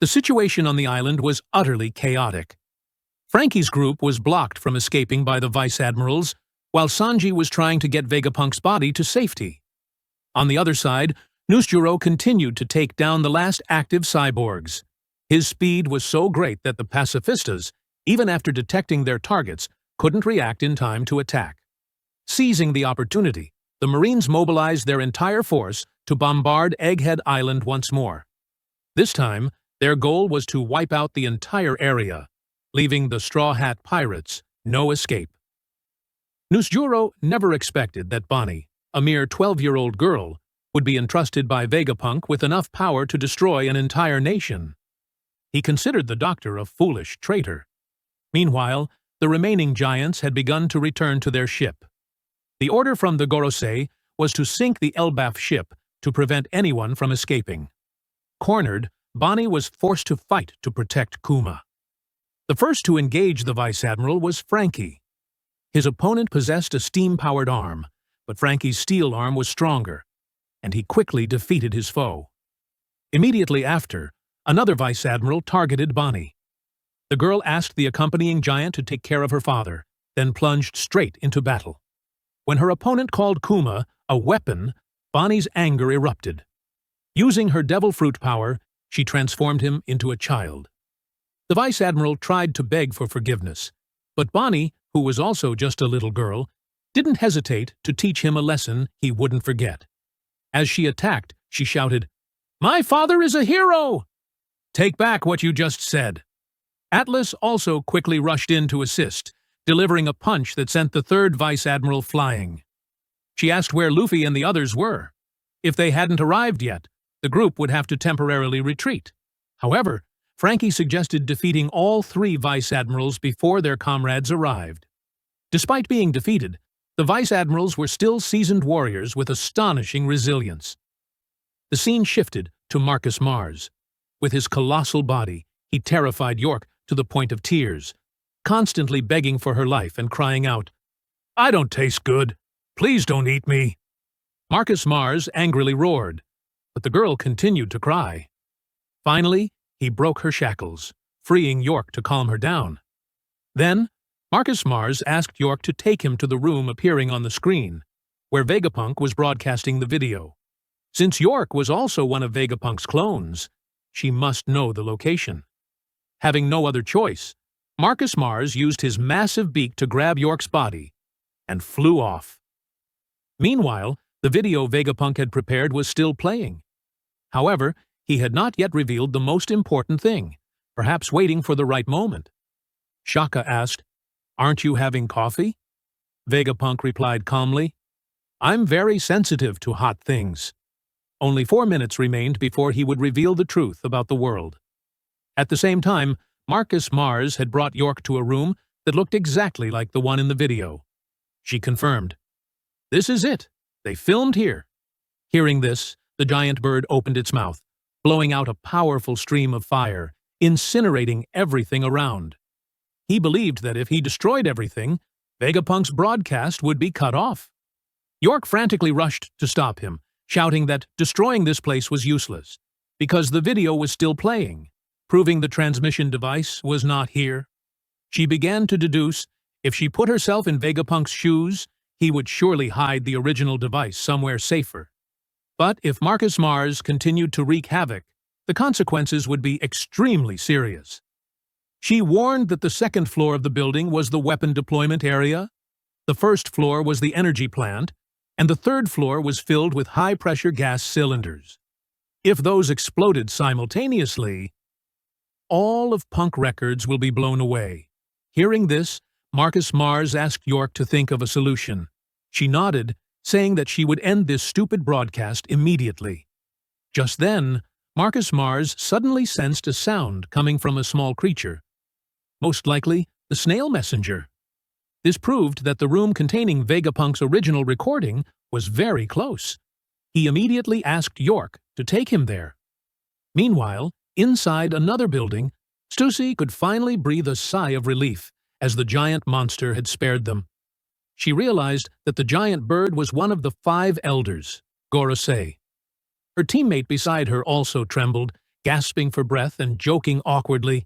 The situation on the island was utterly chaotic. Frankie's group was blocked from escaping by the vice admirals, while Sanji was trying to get Vegapunk's body to safety. On the other side, Noosjuro continued to take down the last active cyborgs. His speed was so great that the pacifistas, even after detecting their targets, couldn't react in time to attack. Seizing the opportunity, the Marines mobilized their entire force to bombard Egghead Island once more. This time, their goal was to wipe out the entire area, leaving the Straw Hat Pirates no escape. Noosjuro never expected that Bonnie, a mere 12-year-old girl, would be entrusted by Vegapunk with enough power to destroy an entire nation. He considered the doctor a foolish traitor. Meanwhile, the remaining giants had begun to return to their ship. The order from the Gorosei was to sink the Elbaf ship to prevent anyone from escaping. Cornered, Bonnie was forced to fight to protect Kuma. The first to engage the Vice Admiral was Frankie. His opponent possessed a steam-powered arm, but Frankie's steel arm was stronger, and he quickly defeated his foe. Immediately after, another Vice Admiral targeted Bonnie. The girl asked the accompanying giant to take care of her father, then plunged straight into battle. When her opponent called Kuma a weapon, Bonnie's anger erupted. Using her devil fruit power, she transformed him into a child. The Vice Admiral tried to beg for forgiveness, but Bonnie, who was also just a little girl, didn't hesitate to teach him a lesson he wouldn't forget. As she attacked, she shouted, "My father is a hero! Take back what you just said." Atlas also quickly rushed in to assist, delivering a punch that sent the third Vice Admiral flying. She asked where Luffy and the others were. If they hadn't arrived yet, the group would have to temporarily retreat. However, Frankie suggested defeating all three Vice Admirals before their comrades arrived. Despite being defeated, the Vice Admirals were still seasoned warriors with astonishing resilience. The scene shifted to Marcus Mars. With his colossal body, he terrified York to the point of tears, constantly begging for her life and crying out, "I don't taste good. Please don't eat me." Marcus Mars angrily roared, but the girl continued to cry. Finally, he broke her shackles, freeing York to calm her down. Then, Marcus Mars asked York to take him to the room appearing on the screen, where Vegapunk was broadcasting the video. Since York was also one of Vegapunk's clones, she must know the location. Having no other choice, Marcus Mars used his massive beak to grab York's body and flew off. Meanwhile, the video Vegapunk had prepared was still playing. However, he had not yet revealed the most important thing, perhaps waiting for the right moment. Shaka asked, "Aren't you having coffee?" Vegapunk replied calmly, "I'm very sensitive to hot things." Only 4 minutes remained before he would reveal the truth about the world. At the same time, Marcus Mars had brought York to a room that looked exactly like the one in the video. She confirmed, "This is it. They filmed here." Hearing this, the giant bird opened its mouth, blowing out a powerful stream of fire, incinerating everything around. He believed that if he destroyed everything, Vegapunk's broadcast would be cut off. York frantically rushed to stop him, shouting that destroying this place was useless, because the video was still playing, proving the transmission device was not here. She began to deduce if she put herself in Vegapunk's shoes, he would surely hide the original device somewhere safer. But if Marcus Mars continued to wreak havoc, the consequences would be extremely serious. She warned that the second floor of the building was the weapon deployment area, the first floor was the energy plant, and the third floor was filled with high-pressure gas cylinders. If those exploded simultaneously, all of Punk Records will be blown away. Hearing this, Marcus Mars asked York to think of a solution. She nodded, saying that she would end this stupid broadcast immediately. Just then, Marcus Mars suddenly sensed a sound coming from a small creature. Most likely, the snail messenger. This proved that the room containing Vegapunk's original recording was very close. He immediately asked York to take him there. Meanwhile, inside another building, Stussy could finally breathe a sigh of relief as the giant monster had spared them. She realized that the giant bird was one of the 5 elders, Gorosei. Her teammate beside her also trembled, gasping for breath and joking awkwardly.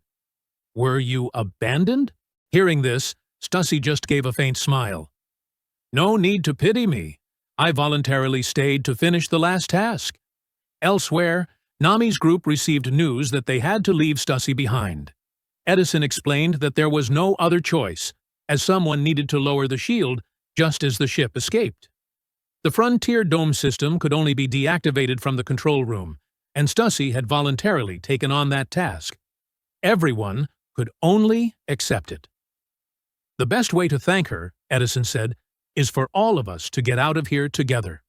"Were you abandoned?" Hearing this, Stussy just gave a faint smile. "No need to pity me. I voluntarily stayed to finish the last task." Elsewhere, Nami's group received news that they had to leave Stussy behind. Edison explained that there was no other choice, as someone needed to lower the shield just as the ship escaped. The Frontier Dome system could only be deactivated from the control room, and Stussy had voluntarily taken on that task. Everyone could only accept it. "The best way to thank her," Edison said, "is for all of us to get out of here together."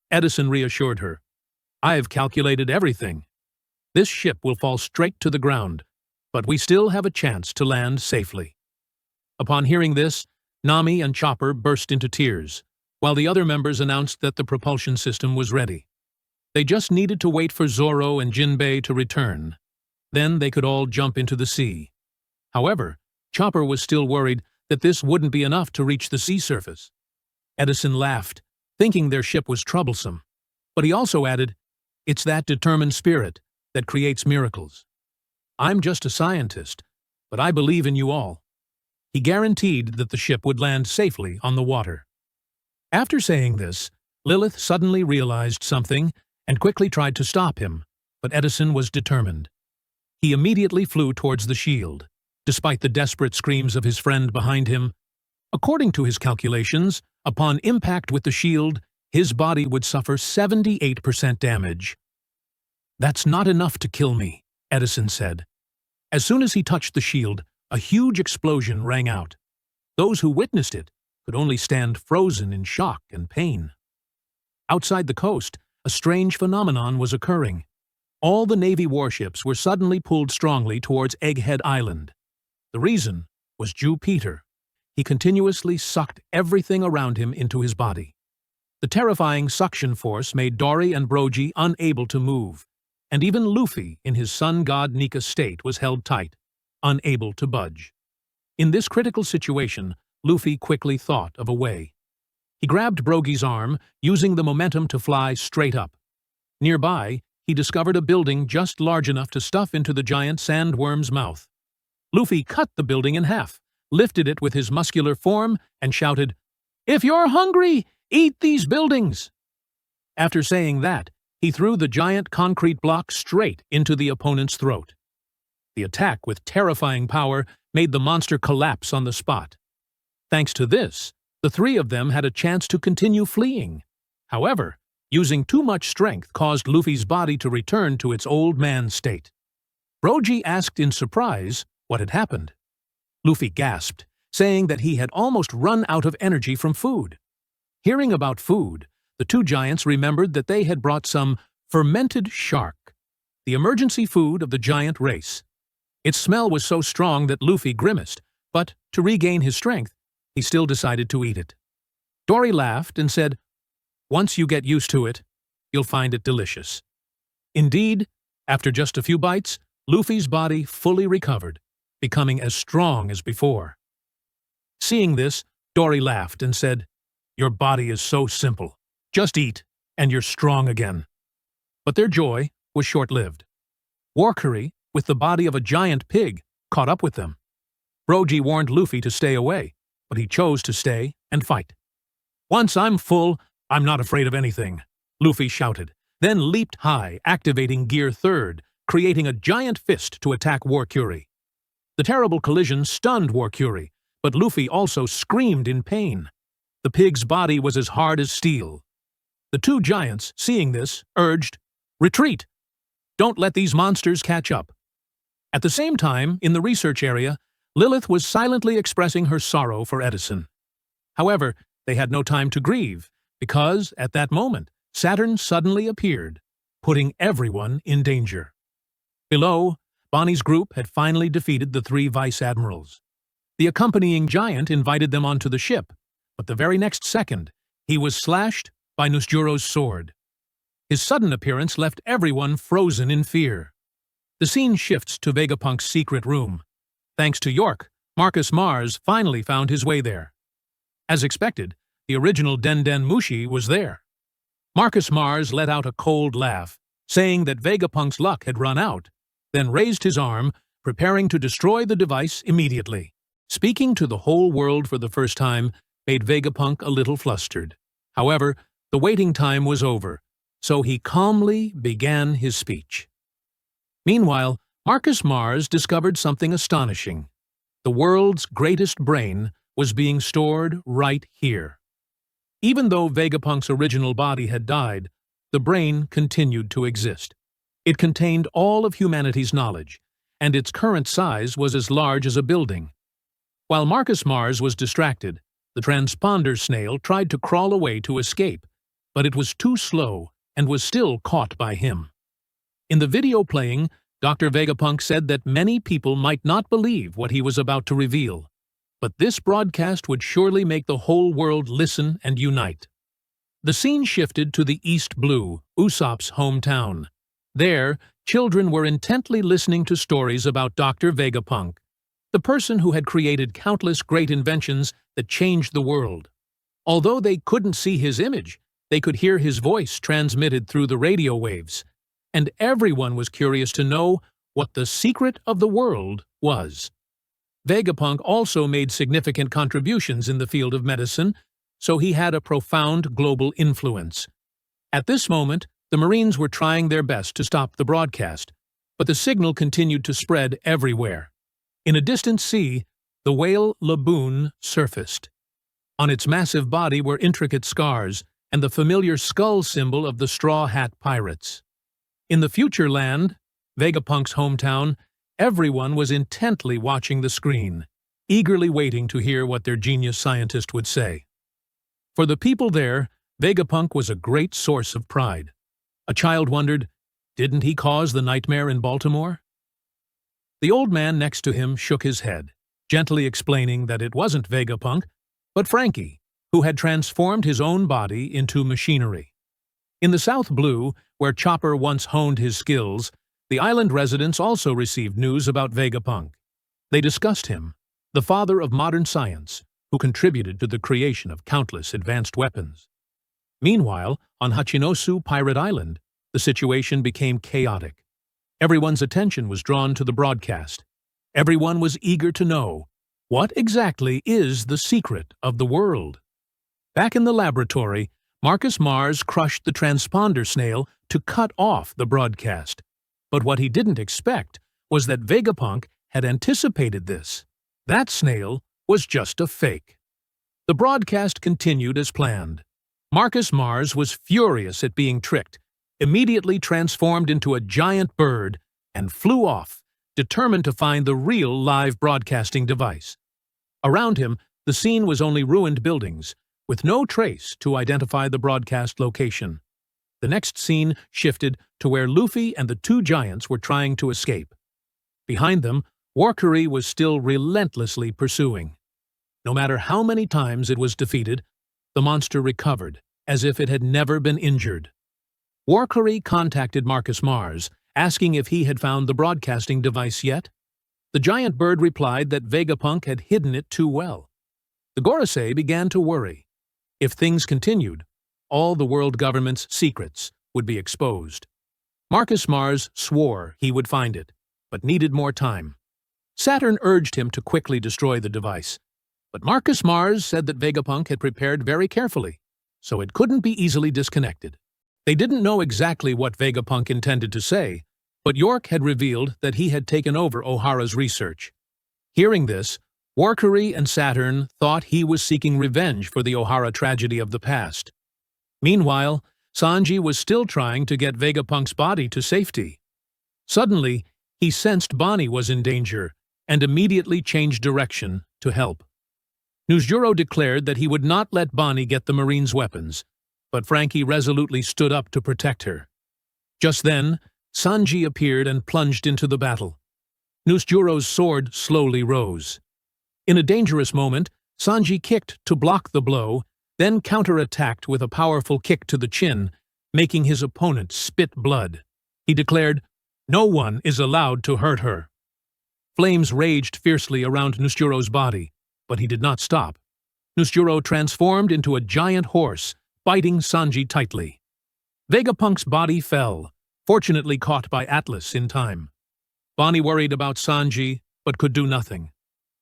Edison reassured her, "I've calculated everything. This ship will fall straight to the ground, but we still have a chance to land safely." Upon hearing this, Nami and Chopper burst into tears, while the other members announced that the propulsion system was ready. They just needed to wait for Zoro and Jinbei to return. Then they could all jump into the sea. However, Chopper was still worried that this wouldn't be enough to reach the sea surface. Edison laughed, thinking their ship was troublesome. But he also added, "It's that determined spirit that creates miracles. I'm just a scientist, but I believe in you all." He guaranteed that the ship would land safely on the water. After saying this, Lilith suddenly realized something and quickly tried to stop him, but Edison was determined. He immediately flew towards the shield, despite the desperate screams of his friend behind him. According to his calculations, upon impact with the shield, his body would suffer 78% damage. "That's not enough to kill me," Edison said. As soon as he touched the shield, a huge explosion rang out. Those who witnessed it could only stand frozen in shock and pain. Outside the coast, a strange phenomenon was occurring. All the Navy warships were suddenly pulled strongly towards Egghead Island. The reason was Jew Peter. He continuously sucked everything around him into his body. The terrifying suction force made Dorry and Brogy unable to move, and even Luffy, in his Sun God Nika state, was held tight, unable to budge. In this critical situation, Luffy quickly thought of a way. He grabbed Brogy's arm, using the momentum to fly straight up. Nearby, he discovered a building just large enough to stuff into the giant sandworm's mouth. Luffy cut the building in half, lifted it with his muscular form, and shouted, "If you're hungry, eat these buildings!" After saying that, he threw the giant concrete block straight into the opponent's throat. The attack, with terrifying power, made the monster collapse on the spot. Thanks to this, the three of them had a chance to continue fleeing. However, using too much strength caused Luffy's body to return to its old man state. Brogy asked in surprise what had happened. Luffy gasped, saying that he had almost run out of energy from food. Hearing about food, the two giants remembered that they had brought some fermented shark, the emergency food of the giant race. Its smell was so strong that Luffy grimaced, but to regain his strength, he still decided to eat it. Dorry laughed and said, "Once you get used to it, you'll find it delicious." Indeed, after just a few bites, Luffy's body fully recovered, becoming as strong as before. Seeing this, Dorry laughed and said, "Your body is so simple. Just eat, and you're strong again." But their joy was short-lived. Warcury, with the body of a giant pig, caught up with them. Brogy warned Luffy to stay away, but he chose to stay and fight. "Once I'm full, I'm not afraid of anything," Luffy shouted, then leaped high, activating Gear 3rd, creating a giant fist to attack Warcury. The terrible collision stunned Warcury, but Luffy also screamed in pain. The pig's body was as hard as steel. The two giants, seeing this, urged, "Retreat! Don't let these monsters catch up." At the same time, in the research area, Lilith was silently expressing her sorrow for Edison. However, they had no time to grieve, because, at that moment, Saturn suddenly appeared, putting everyone in danger. Below, Bonnie's group had finally defeated the three vice-admirals. The accompanying giant invited them onto the ship, but the very next second, he was slashed by Nusjuro's sword. His sudden appearance left everyone frozen in fear. The scene shifts to Vegapunk's secret room. Thanks to York, Marcus Mars finally found his way there. As expected, the original Den Den Mushi was there. Marcus Mars let out a cold laugh, saying that Vegapunk's luck had run out, then raised his arm, preparing to destroy the device immediately. Speaking to the whole world for the first time made Vegapunk a little flustered. However, the waiting time was over, so he calmly began his speech. Meanwhile, Marcus Mars discovered something astonishing. The world's greatest brain was being stored right here. Even though Vegapunk's original body had died, the brain continued to exist. It contained all of humanity's knowledge, and its current size was as large as a building. While Marcus Mars was distracted, the transponder snail tried to crawl away to escape, but it was too slow and was still caught by him. In the video playing, Dr. Vegapunk said that many people might not believe what he was about to reveal, but this broadcast would surely make the whole world listen and unite. The scene shifted to the East Blue, Usopp's hometown. There, children were intently listening to stories about Dr. Vegapunk, the person who had created countless great inventions that changed the world. Although they couldn't see his image, they could hear his voice transmitted through the radio waves, and everyone was curious to know what the secret of the world was. Vegapunk also made significant contributions in the field of medicine, so he had a profound global influence. At this moment, the Marines were trying their best to stop the broadcast, but the signal continued to spread everywhere. In a distant sea, the whale Laboon surfaced. On its massive body were intricate scars and the familiar skull symbol of the Straw Hat Pirates. In the future land, Vegapunk's hometown, everyone was intently watching the screen, eagerly waiting to hear what their genius scientist would say. For the people there, Vegapunk was a great source of pride. A child wondered, didn't he cause the nightmare in Baltimore? The old man next to him shook his head, gently explaining that it wasn't Vegapunk, but Frankie, who had transformed his own body into machinery. In the South Blue, where Chopper once honed his skills, the island residents also received news about Vegapunk. They discussed him, the father of modern science, who contributed to the creation of countless advanced weapons. Meanwhile, on Hachinosu Pirate Island, the situation became chaotic. Everyone's attention was drawn to the broadcast. Everyone was eager to know, what exactly is the secret of the world? Back in the laboratory, Marcus Mars crushed the transponder snail to cut off the broadcast. But what he didn't expect was that Vegapunk had anticipated this. That snail was just a fake. The broadcast continued as planned. Marcus Mars was furious at being tricked, immediately transformed into a giant bird, and flew off, determined to find the real live broadcasting device. Around him, the scene was only ruined buildings, with no trace to identify the broadcast location. The next scene shifted to where Luffy and the two giants were trying to escape. Behind them, Warcury was still relentlessly pursuing. No matter how many times it was defeated, the monster recovered, as if it had never been injured. Warcury contacted Marcus Mars, asking if he had found the broadcasting device yet. The giant bird replied that Vegapunk had hidden it too well. The Gorosei began to worry. If things continued, all the world government's secrets would be exposed. Marcus Mars swore he would find it, but needed more time. Saturn urged him to quickly destroy the device, but Marcus Mars said that Vegapunk had prepared very carefully, so it couldn't be easily disconnected. They didn't know exactly what Vegapunk intended to say, but York had revealed that he had taken over Ohara's research. Hearing this, Warcury and Saturn thought he was seeking revenge for the Ohara tragedy of the past. Meanwhile, Sanji was still trying to get Vegapunk's body to safety. Suddenly, he sensed Bonnie was in danger and immediately changed direction to help. Nuzjuro declared that he would not let Bonnie get the Marine's weapons, but Frankie resolutely stood up to protect her. Just then, Sanji appeared and plunged into the battle. Nuzjuro's sword slowly rose. In a dangerous moment, Sanji kicked to block the blow, then counterattacked with a powerful kick to the chin, making his opponent spit blood. He declared, "No one is allowed to hurt her." Flames raged fiercely around Nuzjuro's body, but he did not stop. Nuzjuro transformed into a giant horse, biting Sanji tightly. Vegapunk's body fell, fortunately caught by Atlas in time. Bonnie worried about Sanji, but could do nothing.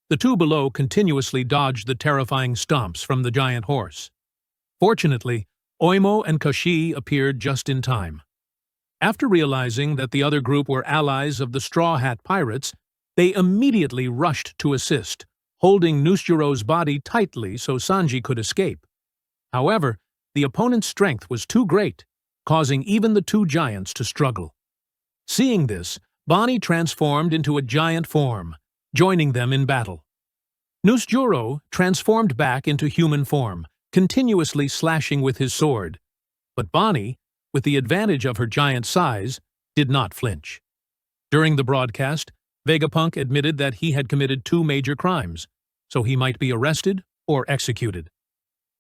The two below continuously dodged the terrifying stomps from the giant horse. Fortunately, Oimo and Kashi appeared just in time. After realizing that the other group were allies of the Straw Hat Pirates, they immediately rushed to assist, holding Nusjiro's body tightly so Sanji could escape. However, the opponent's strength was too great, causing even the two giants to struggle. Seeing this, Bonnie transformed into a giant form, joining them in battle. Nusjiro transformed back into human form, continuously slashing with his sword. But Bonnie, with the advantage of her giant size, did not flinch. During the broadcast, Vegapunk admitted that he had committed 2 major crimes, so he might be arrested or executed.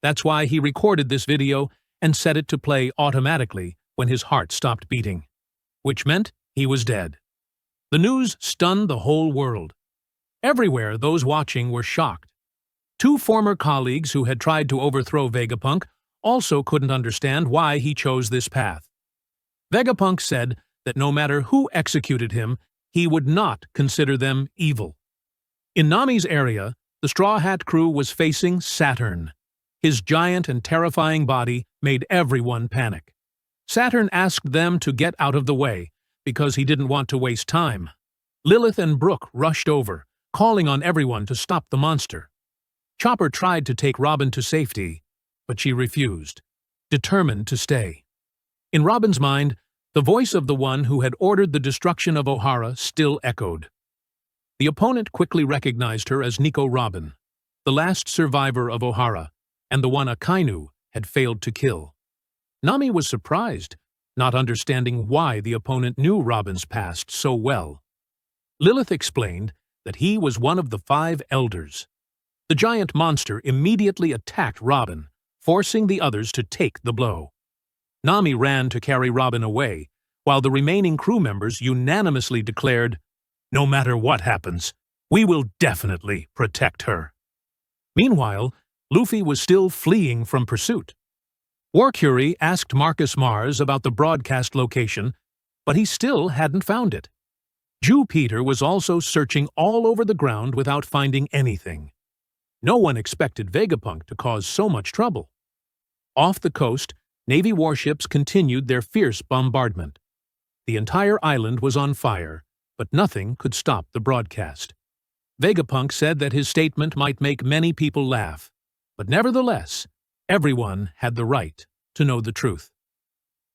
That's why he recorded this video and set it to play automatically when his heart stopped beating, which meant he was dead. The news stunned the whole world. Everywhere, those watching were shocked. 2 former colleagues who had tried to overthrow Vegapunk also couldn't understand why he chose this path. Vegapunk said that no matter who executed him, he would not consider them evil. In Nami's area, the Straw Hat crew was facing Saturn. His giant and terrifying body made everyone panic. Saturn asked them to get out of the way, because he didn't want to waste time. Lilith and Brook rushed over, calling on everyone to stop the monster. Chopper tried to take Robin to safety, but she refused, determined to stay. In Robin's mind, the voice of the one who had ordered the destruction of Ohara still echoed. The opponent quickly recognized her as Nico Robin, the last survivor of Ohara, and the one Akainu had failed to kill. Nami was surprised, not understanding why the opponent knew Robin's past so well. Lilith explained that he was one of the 5 elders. The giant monster immediately attacked Robin, forcing the others to take the blow. Nami ran to carry Robin away, while the remaining crew members unanimously declared, "No matter what happens, we will definitely protect her." Meanwhile, Luffy was still fleeing from pursuit. Warcury asked Marcus Mars about the broadcast location, but he still hadn't found it. Jew Peter was also searching all over the ground without finding anything. No one expected Vegapunk to cause so much trouble. Off the coast, Navy warships continued their fierce bombardment. The entire island was on fire, but nothing could stop the broadcast. Vegapunk said that his statement might make many people laugh, but nevertheless, everyone had the right to know the truth.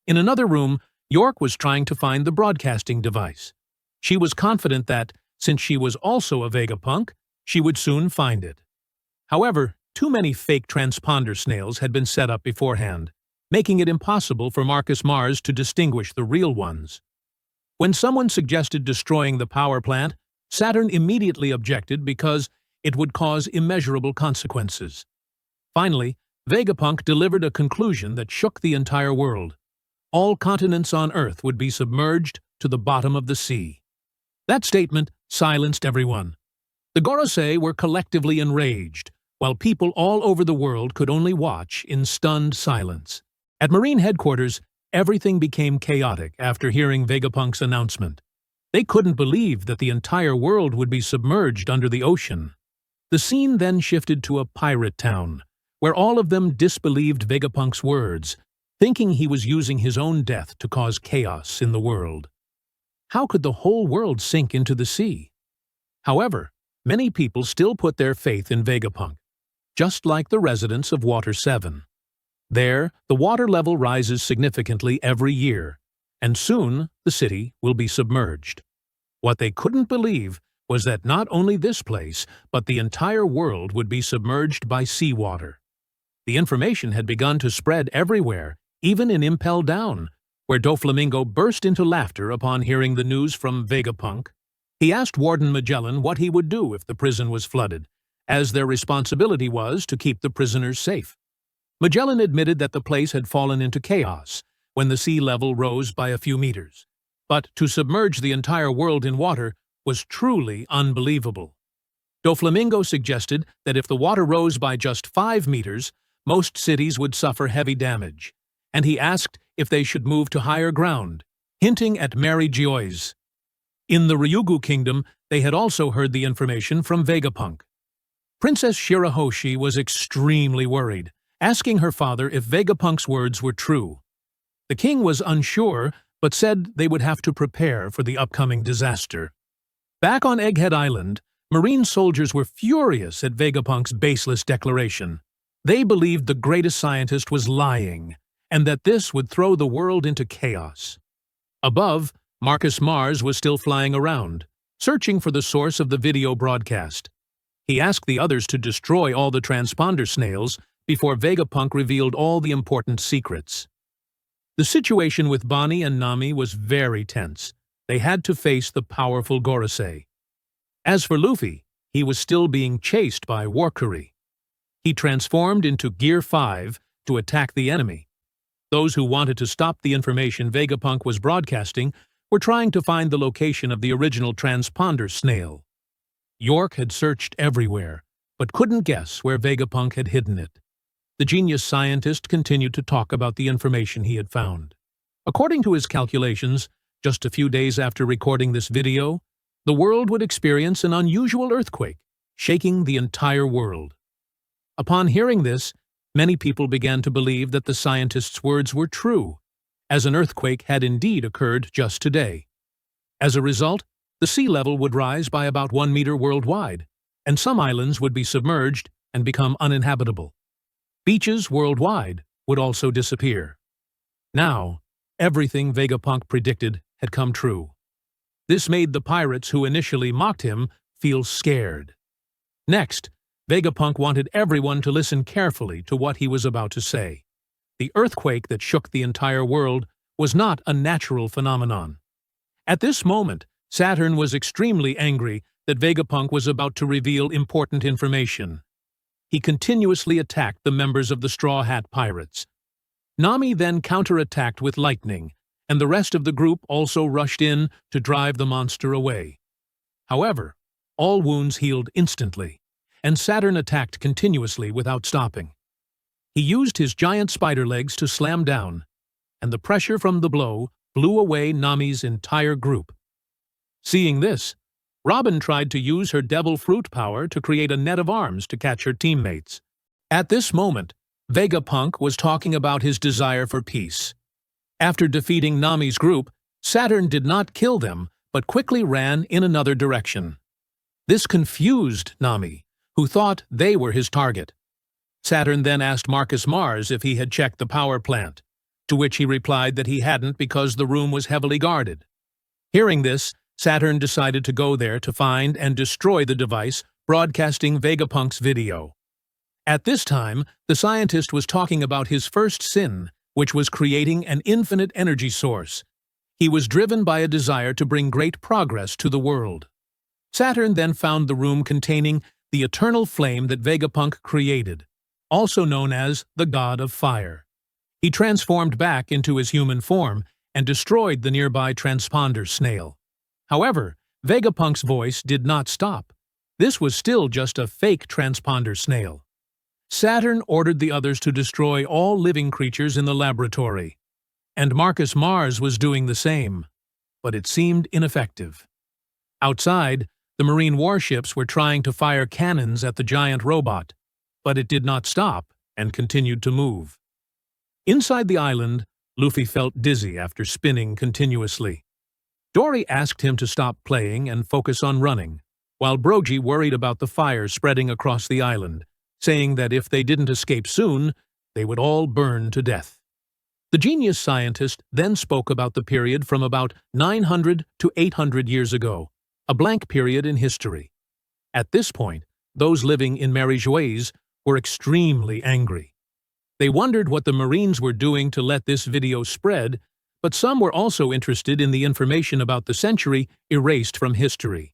In another room, York was trying to find the broadcasting device. She was confident that, since she was also a Vegapunk, she would soon find it. However, too many fake transponder snails had been set up beforehand, making it impossible for Marcus Mars to distinguish the real ones. When someone suggested destroying the power plant, Saturn immediately objected because it would cause immeasurable consequences. Finally, Vegapunk delivered a conclusion that shook the entire world. All continents on Earth would be submerged to the bottom of the sea. That statement silenced everyone. The Gorosei were collectively enraged, while people all over the world could only watch in stunned silence. At Marine headquarters, everything became chaotic after hearing Vegapunk's announcement. They couldn't believe that the entire world would be submerged under the ocean. The scene then shifted to a pirate town, where all of them disbelieved Vegapunk's words, thinking he was using his own death to cause chaos in the world. How could the whole world sink into the sea? However, many people still put their faith in Vegapunk, just like the residents of Water 7. There, the water level rises significantly every year, and soon the city will be submerged. What they couldn't believe was that not only this place, but the entire world would be submerged by seawater. The information had begun to spread everywhere, even in Impel Down, where Doflamingo burst into laughter upon hearing the news from Vegapunk. He asked Warden Magellan what he would do if the prison was flooded, as their responsibility was to keep the prisoners safe. Magellan admitted that the place had fallen into chaos when the sea level rose by a few meters, but to submerge the entire world in water was truly unbelievable. Doflamingo suggested that if the water rose by just 5 meters, most cities would suffer heavy damage, and he asked if they should move to higher ground, hinting at Mary Joyce. In the Ryugu Kingdom, they had also heard the information from Vegapunk. Princess Shirahoshi was extremely worried, asking her father if Vegapunk's words were true. The king was unsure, but said they would have to prepare for the upcoming disaster. Back on Egghead Island, Marine soldiers were furious at Vegapunk's baseless declaration. They believed the greatest scientist was lying, and that this would throw the world into chaos. Above, Marcus Mars was still flying around, searching for the source of the video broadcast. He asked the others to destroy all the transponder snails before Vegapunk revealed all the important secrets. The situation with Bonnie and Nami was very tense. They had to face the powerful Gorosei. As for Luffy, he was still being chased by Warcury. He transformed into Gear 5 to attack the enemy. Those who wanted to stop the information Vegapunk was broadcasting were trying to find the location of the original transponder snail. York had searched everywhere, but couldn't guess where Vegapunk had hidden it. The genius scientist continued to talk about the information he had found. According to his calculations, just a few days after recording this video, the world would experience an unusual earthquake, shaking the entire world. Upon hearing this, many people began to believe that the scientist's words were true, as an earthquake had indeed occurred just today. As a result, the sea level would rise by about 1 meter worldwide, and some islands would be submerged and become uninhabitable. Beaches worldwide would also disappear. Now, everything Vegapunk predicted had come true. This made the pirates who initially mocked him feel scared. Next, Vegapunk wanted everyone to listen carefully to what he was about to say. The earthquake that shook the entire world was not a natural phenomenon. At this moment, Saturn was extremely angry that Vegapunk was about to reveal important information. He continuously attacked the members of the Straw Hat Pirates. Nami then counterattacked with lightning, and the rest of the group also rushed in to drive the monster away. However, all wounds healed instantly, and Saturn attacked continuously without stopping. He used his giant spider legs to slam down, and the pressure from the blow blew away Nami's entire group. Seeing this, Robin tried to use her devil fruit power to create a net of arms to catch her teammates. At this moment, Vegapunk was talking about his desire for peace. After defeating Nami's group, Saturn did not kill them, but quickly ran in another direction. This confused Nami, who thought they were his target. Saturn then asked Marcus Mars if he had checked the power plant, to which he replied that he hadn't because the room was heavily guarded. Hearing this, Saturn decided to go there to find and destroy the device broadcasting Vegapunk's video. At this time, the scientist was talking about his first sin, which was creating an infinite energy source. He was driven by a desire to bring great progress to the world. Saturn then found the room containing the eternal flame that Vegapunk created, also known as the God of Fire. He transformed back into his human form and destroyed the nearby transponder snail. However, Vegapunk's voice did not stop. This was still just a fake transponder snail. Saturn ordered the others to destroy all living creatures in the laboratory, and Marcus Mars was doing the same, but it seemed ineffective. Outside, the marine warships were trying to fire cannons at the giant robot, but it did not stop and continued to move. Inside the island, Luffy felt dizzy after spinning continuously. Dorry asked him to stop playing and focus on running, while Brogy worried about the fire spreading across the island, saying that if they didn't escape soon, they would all burn to death. The genius scientist then spoke about the period from about 900 to 800 years ago, a blank period in history. At this point, those living in Marie-Jouise were extremely angry. They wondered what the Marines were doing to let this video spread, but some were also interested in the information about the century erased from history.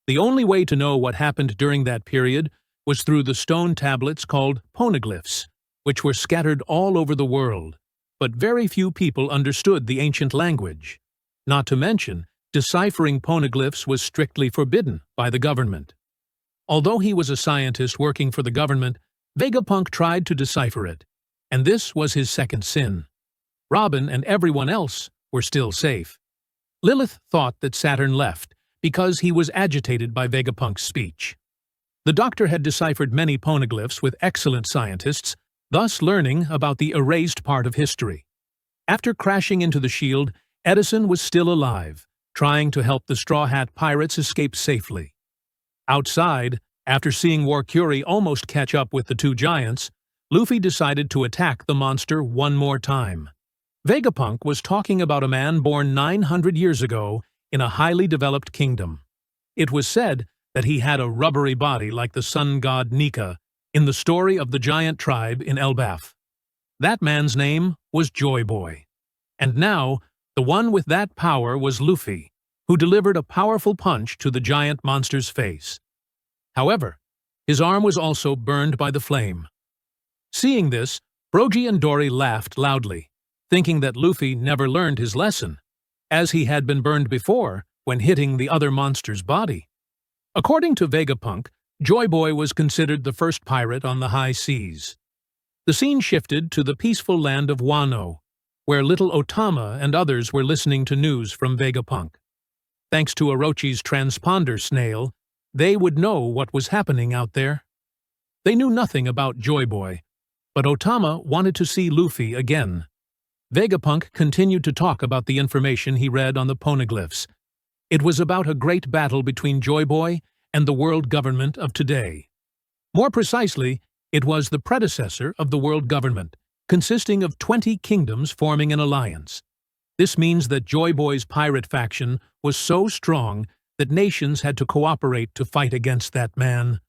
The only way to know what happened during that period was through the stone tablets called poneglyphs, which were scattered all over the world, but very few people understood the ancient language. Not to mention, deciphering poneglyphs was strictly forbidden by the government. Although he was a scientist working for the government, Vegapunk tried to decipher it, and this was his second sin. Robin and everyone else were still safe. Lilith thought that Saturn left because he was agitated by Vegapunk's speech. The doctor had deciphered many poneglyphs with excellent scientists, thus learning about the erased part of history. After crashing into the shield, Edison was still alive, trying to help the Straw Hat pirates escape safely. Outside, after seeing Warcury almost catch up with the two giants, Luffy decided to attack the monster one more time. Vegapunk was talking about a man born 900 years ago in a highly developed kingdom. It was said that he had a rubbery body like the Sun God Nika in the story of the giant tribe in Elbaf. That man's name was Joyboy. And now, the one with that power was Luffy, who delivered a powerful punch to the giant monster's face. However, his arm was also burned by the flame. Seeing this, Brogy and Dorry laughed loudly, thinking that Luffy never learned his lesson, as he had been burned before when hitting the other monster's body. According to Vegapunk, Joyboy was considered the first pirate on the high seas. The scene shifted to the peaceful land of Wano, where little Otama and others were listening to news from Vegapunk. Thanks to Orochi's transponder snail, they would know what was happening out there. They knew nothing about Joyboy, but Otama wanted to see Luffy again. Vegapunk continued to talk about the information he read on the poneglyphs. It was about a great battle between Joyboy and the world government of today. More precisely, it was the predecessor of the world government, consisting of 20 kingdoms forming an alliance. This means that Joyboy's pirate faction was so strong that nations had to cooperate to fight against that man.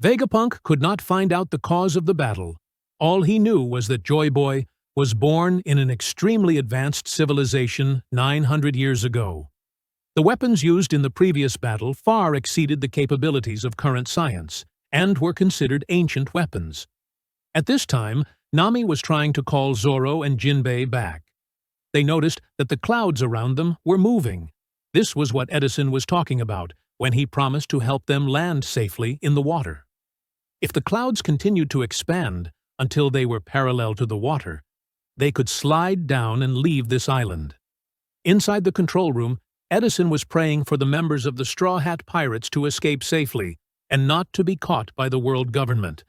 Vegapunk could not find out the cause of the battle. All he knew was that Joyboy was born in an extremely advanced civilization 900 years ago. The weapons used in the previous battle far exceeded the capabilities of current science, and were considered ancient weapons. At this time, Nami was trying to call Zoro and Jinbei back. They noticed that the clouds around them were moving. This was what Edison was talking about when he promised to help them land safely in the water. If the clouds continued to expand until they were parallel to the water, they could slide down and leave this island. Inside the control room, Edison was praying for the members of the Straw Hat Pirates to escape safely and not to be caught by the world government,